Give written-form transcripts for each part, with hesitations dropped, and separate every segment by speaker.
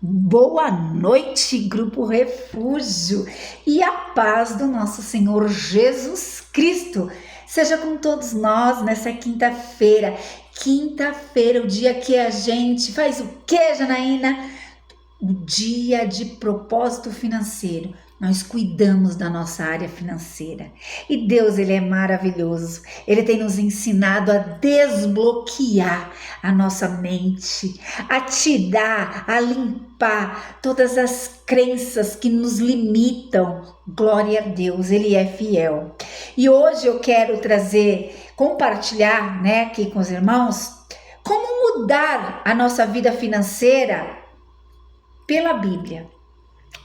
Speaker 1: Boa noite, Grupo Refúgio, e a paz do nosso Senhor Jesus Cristo seja com todos nós nessa quinta-feira. Quinta-feira, o dia que a gente faz o quê, Janaína? O dia de propósito financeiro. Nós cuidamos da nossa área financeira. E Deus, Ele é maravilhoso. Ele tem nos ensinado a desbloquear a nossa mente, a tirar, a limpar todas as crenças que nos limitam. Glória a Deus, Ele é fiel. E hoje eu quero compartilhar, aqui com os irmãos, como mudar a nossa vida financeira pela Bíblia.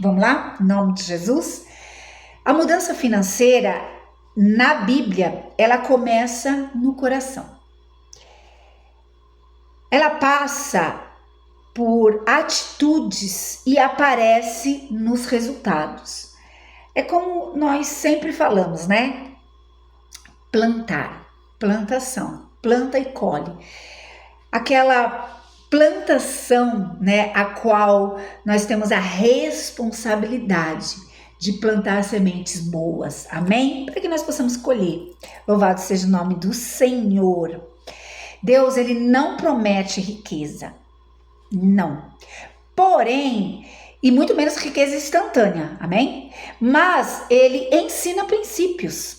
Speaker 1: Vamos lá? Em nome de Jesus. A mudança financeira na Bíblia, ela começa no coração. Ela passa por atitudes e aparece nos resultados. É como nós sempre falamos, Plantar, plantação, planta e colhe. Aquela plantação, a qual nós temos a responsabilidade de plantar sementes boas, amém? Para que nós possamos colher. Louvado seja o nome do Senhor. Deus, Ele não promete riqueza, não. Porém, e muito menos riqueza instantânea, amém? Mas Ele ensina princípios.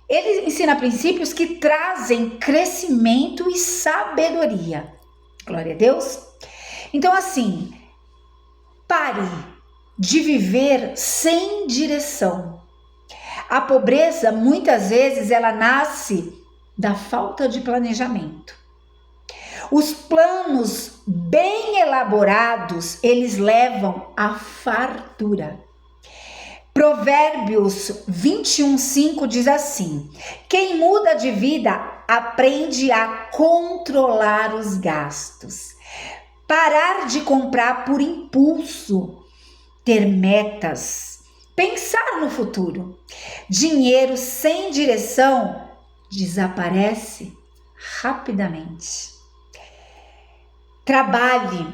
Speaker 1: Ele ensina princípios que trazem crescimento e sabedoria. Glória a Deus. Então, assim, pare de viver sem direção. A pobreza, muitas vezes, ela nasce da falta de planejamento. Os planos bem elaborados, eles levam à fartura. Provérbios 21:5 diz assim: quem muda de vida aprende a controlar os gastos, parar de comprar por impulso, ter metas, pensar no futuro. Dinheiro sem direção desaparece rapidamente. Trabalhe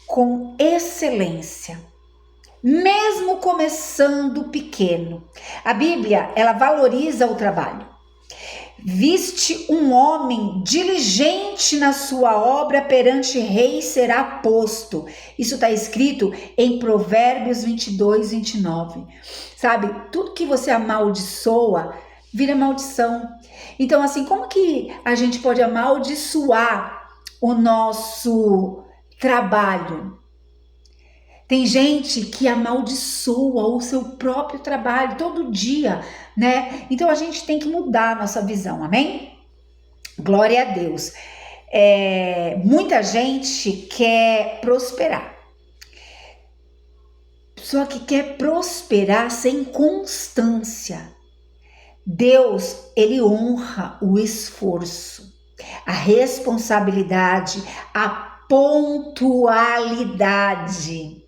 Speaker 1: com excelência, mesmo começando pequeno. A Bíblia, ela valoriza o trabalho. Viste um homem diligente na sua obra, perante rei será posto. Isso está escrito em Provérbios 22:29. Sabe, tudo que você amaldiçoa vira maldição. Então, assim, como que a gente pode amaldiçoar o nosso trabalho? Tem gente que amaldiçoa o seu próprio trabalho todo dia, Então a gente tem que mudar a nossa visão, amém? Glória a Deus. Muita gente quer prosperar, só que quer prosperar sem constância. Deus, Ele honra o esforço, a responsabilidade, a pontualidade.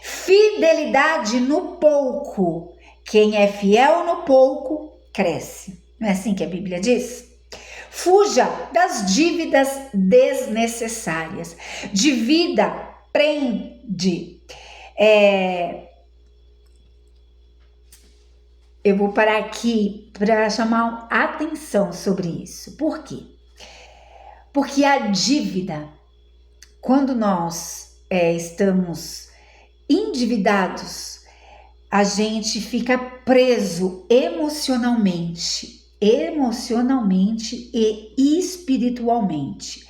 Speaker 1: Fidelidade no pouco. Quem é fiel no pouco, cresce. Não é assim que a Bíblia diz? Fuja das dívidas desnecessárias. Dívida prende. Eu vou parar aqui para chamar a atenção sobre isso. Por quê? Porque a dívida, quando nós estamos endividados, a gente fica preso emocionalmente e espiritualmente.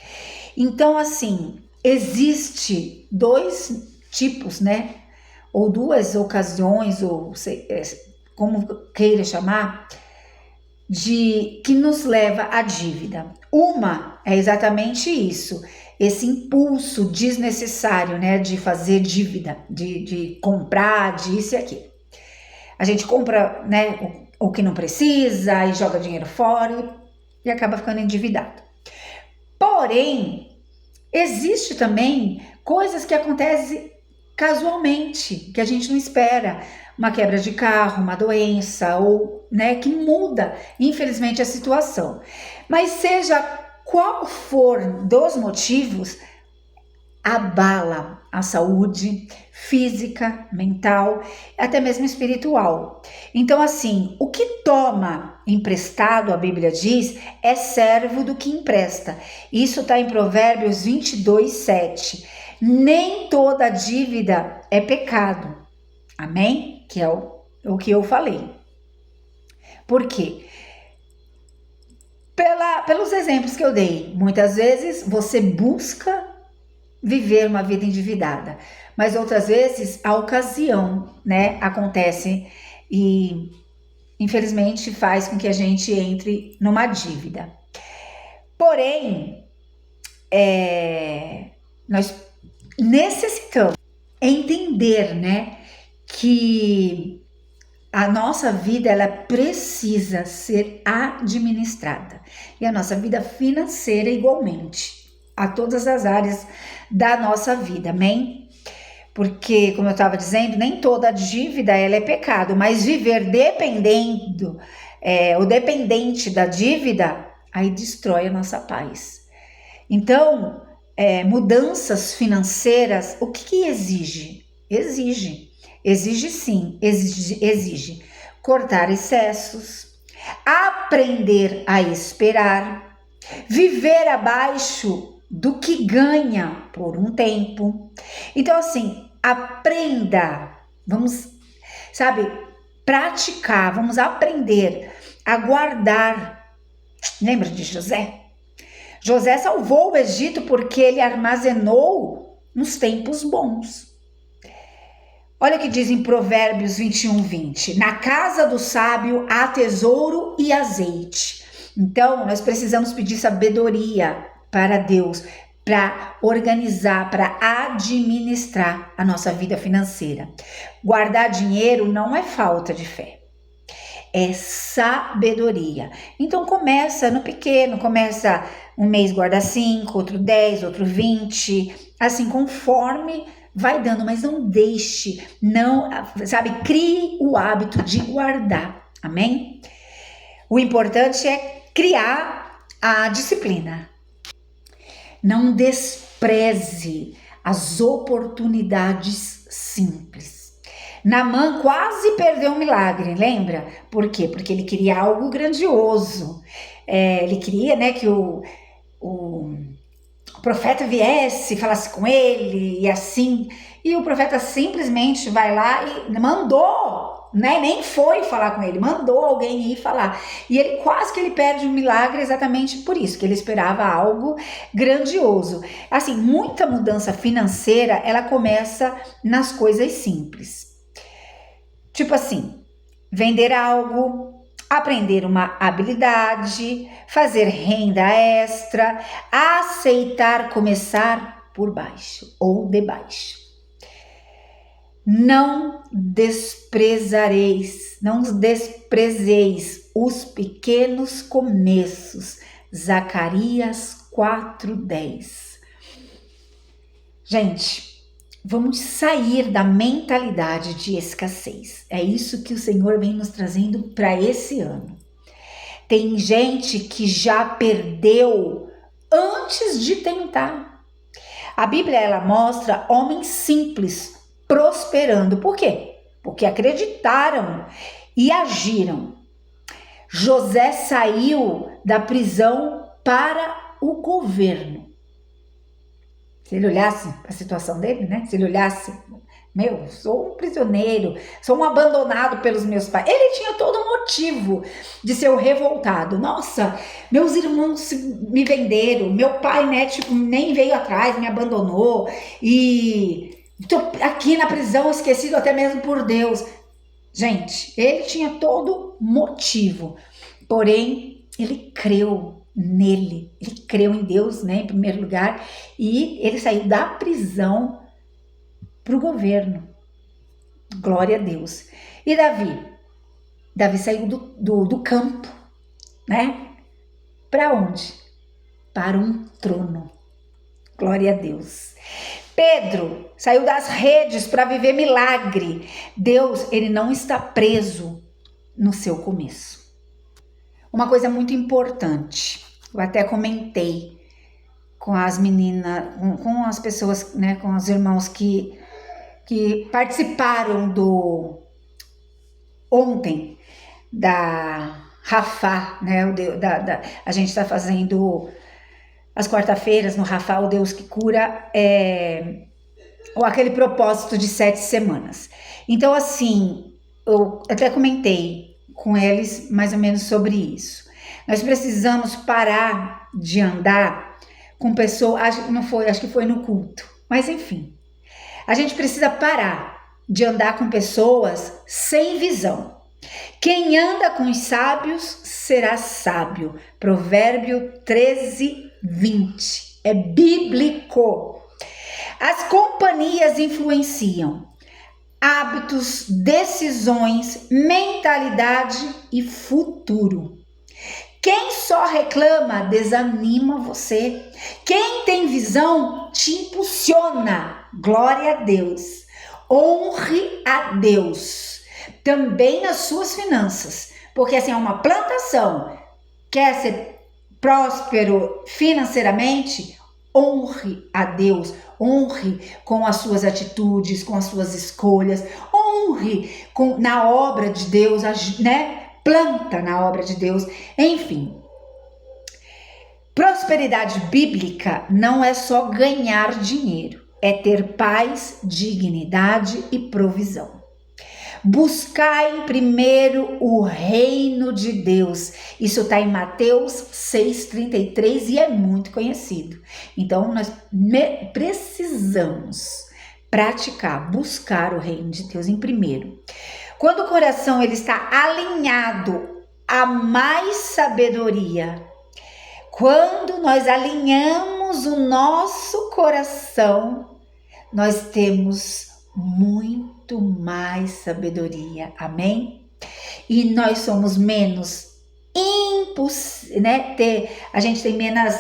Speaker 1: Então, assim, existe dois tipos, ou duas ocasiões, ou como queira chamar, que nos leva à dívida. Uma é exatamente isso, esse impulso desnecessário, de fazer dívida, de comprar, disso e aquilo. A gente compra, o que não precisa e joga dinheiro fora e acaba ficando endividado. Porém, existe também coisas que acontecem casualmente, que a gente não espera. Uma quebra de carro, uma doença, ou que muda, infelizmente, a situação. Mas seja qual for dos motivos, abala a saúde física, mental, até mesmo espiritual. Então, assim, o que toma emprestado, a Bíblia diz, é servo do que empresta. Isso está em Provérbios 22, 7. Nem toda dívida é pecado. Amém? Que é o que eu falei. Por quê? Pelos exemplos que eu dei, muitas vezes você busca viver uma vida endividada, mas outras vezes a ocasião, né, acontece e infelizmente faz com que a gente entre numa dívida. Porém, nós necessitamos entender, né, que a nossa vida ela precisa ser administrada e a nossa vida financeira igualmente, a todas as áreas da nossa vida, amém? Porque, como eu estava dizendo, nem toda dívida ela é pecado, mas viver dependendo, o dependente da dívida, aí destrói a nossa paz. Então, mudanças financeiras, o que exige? Exige sim, exige cortar excessos, aprender a esperar, viver abaixo do que ganha por um tempo. Então, assim, aprenda, vamos, sabe, praticar, vamos aprender a guardar. Lembra de José? José salvou o Egito porque ele armazenou nos tempos bons. Olha o que diz em Provérbios 21, 20. Na casa do sábio há tesouro e azeite. Então, nós precisamos pedir sabedoria para Deus, para organizar, para administrar a nossa vida financeira. Guardar dinheiro não é falta de fé, é sabedoria. Então, começa no pequeno, começa um mês guarda 5, outro 10, outro 20, assim, conforme vai dando, mas não deixe, não, sabe, crie o hábito de guardar, amém? O importante é criar a disciplina. Não despreze as oportunidades simples. Naamã quase perdeu um milagre, lembra? Por quê? Porque ele queria algo grandioso. Ele queria, né, que o profeta viesse, falasse com ele e assim. E o profeta simplesmente vai lá e mandou, né? Nem foi falar com ele, mandou alguém ir falar. E ele quase que ele perde um milagre exatamente por isso, que ele esperava algo grandioso. Assim, muita mudança financeira, ela começa nas coisas simples. Tipo assim, vender algo, aprender uma habilidade, fazer renda extra, aceitar começar por baixo ou de baixo. Não desprezeis os pequenos começos. Zacarias 4:10. Gente, vamos sair da mentalidade de escassez. É isso que o Senhor vem nos trazendo para esse ano. Tem gente que já perdeu antes de tentar. A Bíblia ela mostra homens simples prosperando. Por quê? Porque acreditaram e agiram. José saiu da prisão para o governo. Se ele olhasse a situação dele, né? Se ele olhasse, sou um prisioneiro, sou um abandonado pelos meus pais. Ele tinha todo motivo de ser um revoltado. Nossa, meus irmãos me venderam, meu pai, né, tipo, nem veio atrás, me abandonou e tô aqui na prisão, esquecido até mesmo por Deus. Gente, ele tinha todo motivo, porém, ele creu nele, ele creu em Deus, né, em primeiro lugar, e ele saiu da prisão para o governo. Glória a Deus. E Davi saiu do campo, né, para onde? Para um trono. Glória a Deus. Pedro saiu das redes para viver milagre. Deus, ele não está preso no seu começo. Uma coisa muito importante, eu até comentei com as meninas, com as pessoas, né, com os irmãos que participaram do ontem da Rafá, né? A gente está fazendo as quarta-feiras no Rafá, o Deus que cura, ou aquele propósito de 7 semanas. Então, assim, eu até comentei com eles mais ou menos sobre isso. Nós precisamos parar de andar com pessoas, acho que foi no culto, mas enfim. A gente precisa parar de andar com pessoas sem visão. Quem anda com os sábios será sábio. Provérbio 13:20. É bíblico. As companhias influenciam hábitos, decisões, mentalidade e futuro. Quem só reclama desanima você. Quem tem visão te impulsiona. Glória a Deus. Honre a Deus. Também nas suas finanças. Porque assim, é uma plantação. Quer ser próspero financeiramente? Honre a Deus. Honre com as suas atitudes, com as suas escolhas. Honre na obra de Deus, né? Planta na obra de Deus, enfim. Prosperidade bíblica não é só ganhar dinheiro, é ter paz, dignidade e provisão. Buscai primeiro o reino de Deus. Isso está em Mateus 6,33 e é muito conhecido. Então, nós precisamos praticar, buscar o reino de Deus em primeiro. Quando o coração ele está alinhado a mais sabedoria, quando nós alinhamos o nosso coração, nós temos muito mais sabedoria, amém? E nós somos menos né? A gente tem menos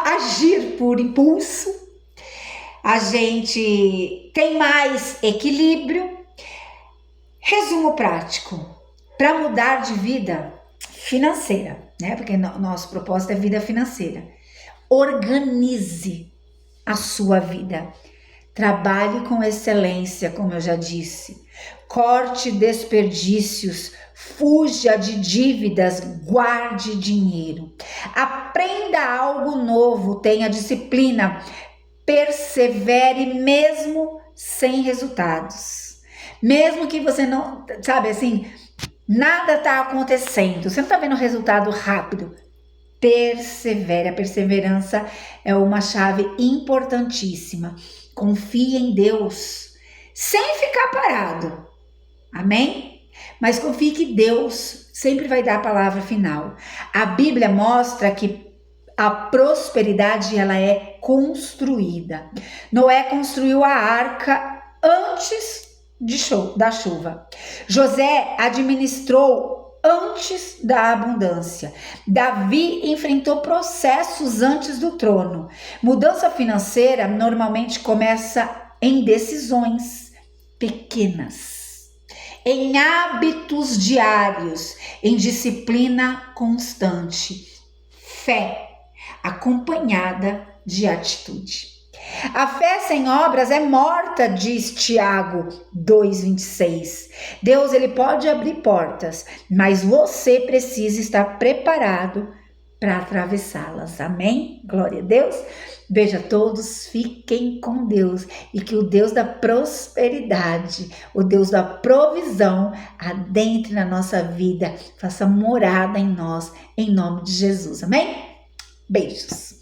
Speaker 1: agir por impulso. A gente tem mais equilíbrio. Resumo prático, para mudar de vida financeira, né? Porque nosso propósito é vida financeira. Organize a sua vida. Trabalhe com excelência, como eu já disse. Corte desperdícios, fuja de dívidas, guarde dinheiro. Aprenda algo novo, tenha disciplina. Persevere mesmo sem resultados. Mesmo que você não, sabe assim, nada está acontecendo, você não está vendo resultado rápido. Persevere. A perseverança é uma chave importantíssima. Confie em Deus, sem ficar parado. Amém? Mas confie que Deus sempre vai dar a palavra final. A Bíblia mostra que a prosperidade ela é construída. Noé construiu a arca antes da chuva. José administrou antes da abundância. Davi enfrentou processos antes do trono. Mudança financeira normalmente começa em decisões pequenas, em hábitos diários, em disciplina constante, fé acompanhada de atitude. A fé sem obras é morta, diz Tiago 2,26. Deus ele pode abrir portas, mas você precisa estar preparado para atravessá-las. Amém? Glória a Deus. Beijo a todos, fiquem com Deus e que o Deus da prosperidade, o Deus da provisão adentre na nossa vida, faça morada em nós, em nome de Jesus. Amém? Beijos.